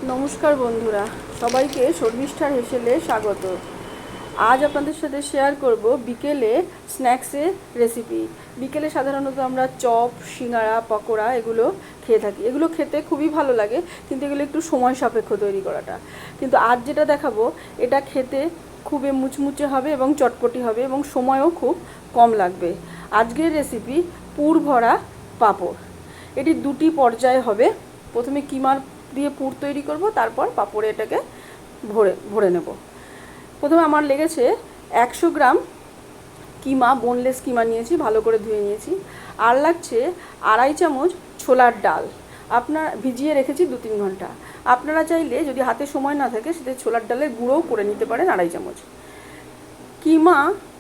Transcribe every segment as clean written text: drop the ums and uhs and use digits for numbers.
নমস্কার বন্ধুরা, সবাইকে শর্মিষ্ঠার হেসেলে স্বাগত। আজ আপনাদের সাথে শেয়ার করব বিকেলে স্ন্যাক্সের রেসিপি। বিকেলে সাধারণত আমরা চপ, সিঙ্গাড়া, পকোড়া এগুলো খেয়ে থাকি। এগুলো খেতে খুবই ভালো লাগে, কিন্তু এগুলো একটু সময় সাপেক্ষ তৈরি করাটা। কিন্তু আজ যেটা দেখাবো এটা খেতে খুবই মুচমুচে হবে এবং চটপটি হবে এবং সময়ও খুব কম লাগবে। আজকের রেসিপি পুর ভরা পাঁপড়। এটি দুটি পর্যায়ে হবে। প্রথমে কিমার দিয়ে পুর তৈরি করব, তারপর পাঁপড়ে এটাকে ভরে নেব। প্রথমে আমার লেগেছে 100 গ্রাম কিমা, বোনলেস কিমা নিয়েছি, ভালো করে ধুয়ে নিয়েছি। আর লাগছে 2.5 চামচ ছোলার ডাল, ভিজিয়ে রেখেছি 2-3 ঘন্টা। আপনারা চাইলে যদি হাতে সময় না থাকে সেটা ছোলার ডালের গুঁড়োও করে নিতে পারেন 2.5 চামচ। কিমা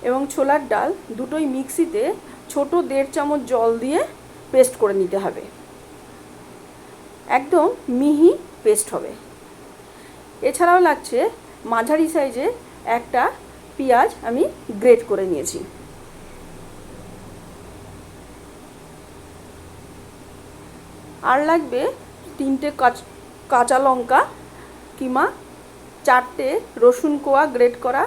এবং ছোলার ডাল দুটোই মিক্সিতে ছোট 1.5 চামচ জল দিয়ে পেস্ট করে নিতে হবে, একদম মিহি পেস্ট হবে। এছাড়াও লাগছে মাঝারি সাইজের একটা পেঁয়াজ, আমি গ্রেট করে নিয়েছি। আর লাগবে 3টে কাঁচা লঙ্কা কিমা, 4টে রসুন কোয়া গ্রেট করা,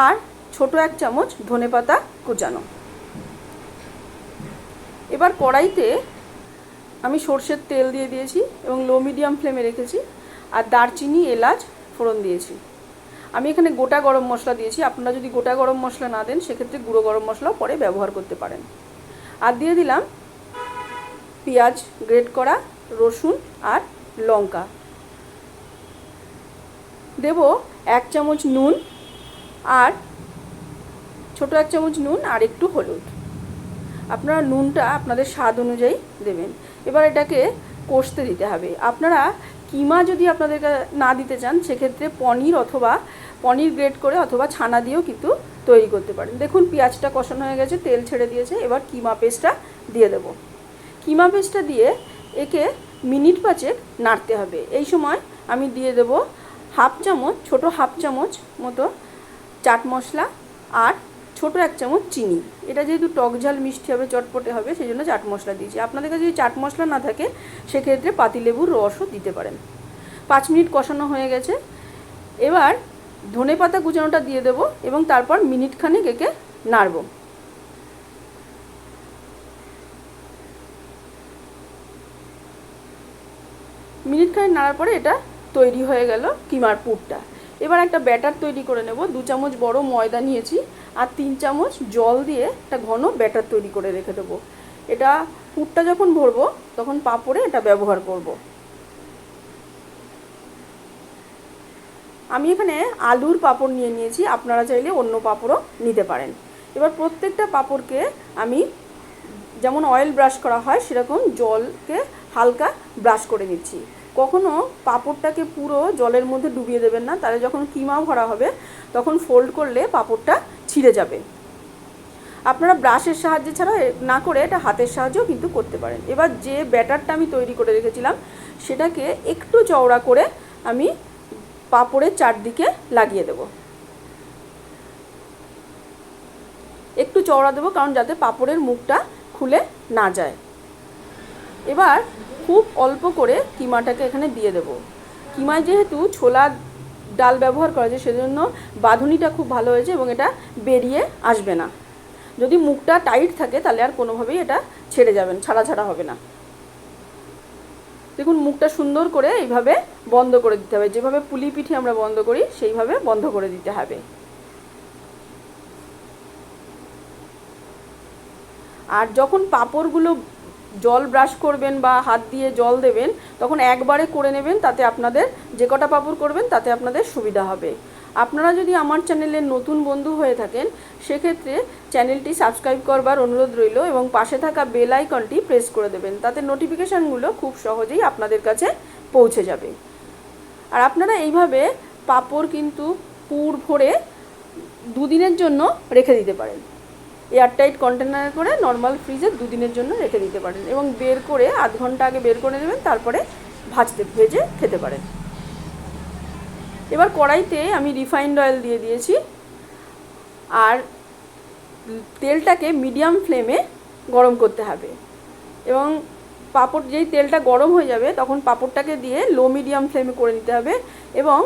আর ছোট 1 চামচ ধনেপাতা কুচানো। এবার কড়াইতে আমি সর্ষের তেল দিয়ে দিয়েছি এবং লো মিডিয়াম ফ্লেমে রেখেছি, আর দারচিনি, এলাচ ফোড়ন দিয়েছি। আমি এখানে গোটা গরম মশলা দিয়েছি। আপনারা যদি গোটা গরম মশলা না দেন সেক্ষেত্রে গুঁড়ো গরম মশলাও পরে ব্যবহার করতে পারেন। আর দিয়ে দিলাম পেঁয়াজ গ্রেট করা, রসুন আর লঙ্কা। দেব 1 চামচ নুন, আর ছোট 1 চামচ নুন আর একটু হলুদ। আপনারা নুনটা আপনাদের স্বাদ অনুযায়ী দেবেন। এবার এটাকে কষতে দিতে হবে। আপনারা কিমা যদি আপনাদের না দিতে চান সেক্ষেত্রে পনির গ্রেট করে অথবা ছানা দিয়েও কিন্তু তৈরি করতে পারেন। দেখুন পেঁয়াজটা কষানো হয়ে গেছে, তেল ছেড়ে দিয়েছে। এবার কিমা পেস্টটা দিয়ে দেব। কিমা পেস্টটা দিয়ে একে মিনিট 5 নাড়তে হবে। এই সময় আমি দিয়ে দেব ছোট হাফ চামচ মতো চাট মশলা আর ছোট 1 চামচ চিনি। এটা যেহেতু টক ঝাল মিষ্টি হবে, চটপটে হবে, সেই জন্য চাট মশলা দিয়েছি। আপনাদের কাছে যদি চাট মশলা না থাকে সেক্ষেত্রে পাতিলেবুর রসও দিতে পারেন। 5 মিনিট কষানো হয়ে গেছে। এবার ধনেপাতা কুচানোটা দিয়ে দেব এবং তারপর মিনিট খানেক একে নাড়ব। মিনিট খানেক নাড়ার পরে এটা তৈরি হয়ে গেল কিমার পুরটা। এবার একটা ব্যাটার তৈরি করে নেব। 2 চামচ বড় ময়দা নিয়েছি আর 3 চামচ জল দিয়ে একটা ঘন ব্যাটার তৈরি করে রেখে দেবো। এটা পুরটা যখন ভরবো তখন পাঁপড়ে এটা ব্যবহার করব। আমি এখানে আলুর পাঁপড় নিয়েছি, আপনারা চাইলে অন্য পাঁপড়ও নিতে পারেন। এবার প্রত্যেকটা পাঁপড়কে আমি যেমন অয়েল ব্রাশ করা হয় সেরকম জলকে হালকা ব্রাশ করে নিচ্ছি। কখনো পাঁপড়টাকে পুরো জলের মধ্যে ডুবিয়ে দেবেন না, তাহলে যখন কিমা ভরা হবে তখন ফোল্ড করলে পাঁপড়টা ছিঁড়ে যাবে। আপনারা ব্রাশের সাহায্যে ছাড়া না করে এটা হাতের সাহায্যেও কিন্তু করতে পারেন। এবার যে ব্যাটারটা আমি তৈরি করে রেখেছিলাম সেটাকে একটু চওড়া করে আমি পাঁপড়ের চারদিকে লাগিয়ে দেব। একটু চওড়া দেবো কারণ যাতে পাঁপড়ের মুখটা খুলে না যায়। এবার খুব অল্প করে কিমাটাকে এখানে দিয়ে দেব। কিমায় যেহেতু ছোলার ডাল ব্যবহার করা যায় সেজন্য বাঁধুনিটা খুব ভালো হয়েছে এবং এটা বেরিয়ে আসবে না। যদি মুখটা টাইট থাকে তাহলে আর কোনোভাবেই এটা ছাড়া হবে না। দেখুন মুখটা সুন্দর করে এইভাবে বন্ধ করে দিতে হবে। যেভাবে পুলি পিঠে আমরা বন্ধ করি সেইভাবে বন্ধ করে দিতে হবে। আর যখন পাঁপড়গুলো জল ব্রাশ করবেন বা হাত দিয়ে জল দেবেন তখন একবারে করে নেবেন, তাতে আপনাদের যে কটা পাঁপড় করবেন তাতে আপনাদের সুবিধা হবে। আপনারা যদি আমার চ্যানেলের নতুন বন্ধু হয়ে থাকেন সেক্ষেত্রে চ্যানেলটি সাবস্ক্রাইব করবার অনুরোধ রইল এবং পাশে থাকা বেল আইকনটি প্রেস করে দেবেন, তাতে নোটিফিকেশানগুলো খুব সহজেই আপনাদের কাছে পৌঁছে যাবে। আর আপনারা এইভাবে পাঁপড় কিন্তু পুর ভরে 2 দিনের জন্য রেখে দিতে পারেন। এয়ারটাইট কন্টেনারে করে নর্মাল ফ্রিজে 2 দিনের জন্য রেখে দিতে পারেন এবং বের করে আধ ঘন্টা আগে বের করে নেবেন, তারপরে ভেজে খেতে পারেন। এবার কড়াইতে আমি রিফাইন্ড অয়েল দিয়ে দিয়েছি আর তেলটাকে মিডিয়াম ফ্লেমে গরম করতে হবে এবং পাঁপড় যেই তেলটা গরম হয়ে যাবে তখন পাঁপড়টাকে দিয়ে লো মিডিয়াম ফ্লেমে করে নিতে হবে এবং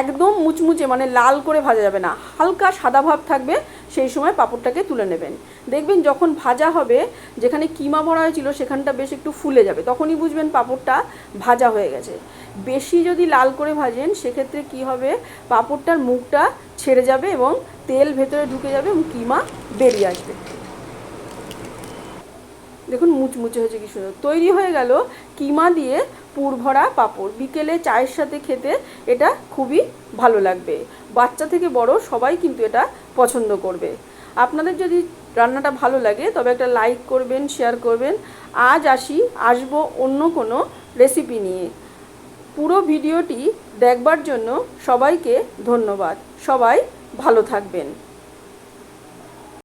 একদম মুচমুচে মানে লাল করে ভাজা যাবে না, হালকা সাদা ভাব থাকবে, সেই সময় পাঁপড়টাকে তুলে নেবেন। দেখবেন যখন ভাজা হবে যেখানে কিমা ভরা হয়েছিল সেখানটা বেশ একটু ফুলে যাবে, তখনই বুঝবেন পাঁপড়টা ভাজা হয়ে গেছে। বেশি যদি লাল করে ভাজেন সেক্ষেত্রে কি হবে, পাঁপড়টার মুখটা ছেড়ে যাবে এবং তেল ভেতরে ঢুকে যাবে এবং কিমা বেরিয়ে আসবে। দেখুন মুচমুচে হয়েছে কি সুন্দর, তৈরি হয়ে গেল কিমা দিয়ে পুর ভরা পাঁপড়। বিকেলে চায়ের সাথে খেতে এটা খুবই ভালো লাগবে, বাচ্চা থেকে বড় সবাই কিন্তু এটা পছন্দ করবে। আপনাদের যদি রান্নাটা ভালো লাগে তবে একটা লাইক করবেন, শেয়ার করবেন। আজ আসবো অন্য কোনো রেসিপি নিয়ে। পুরো ভিডিওটি দেখবার জন্য সবাইকে ধন্যবাদ। সবাই ভালো থাকবেন।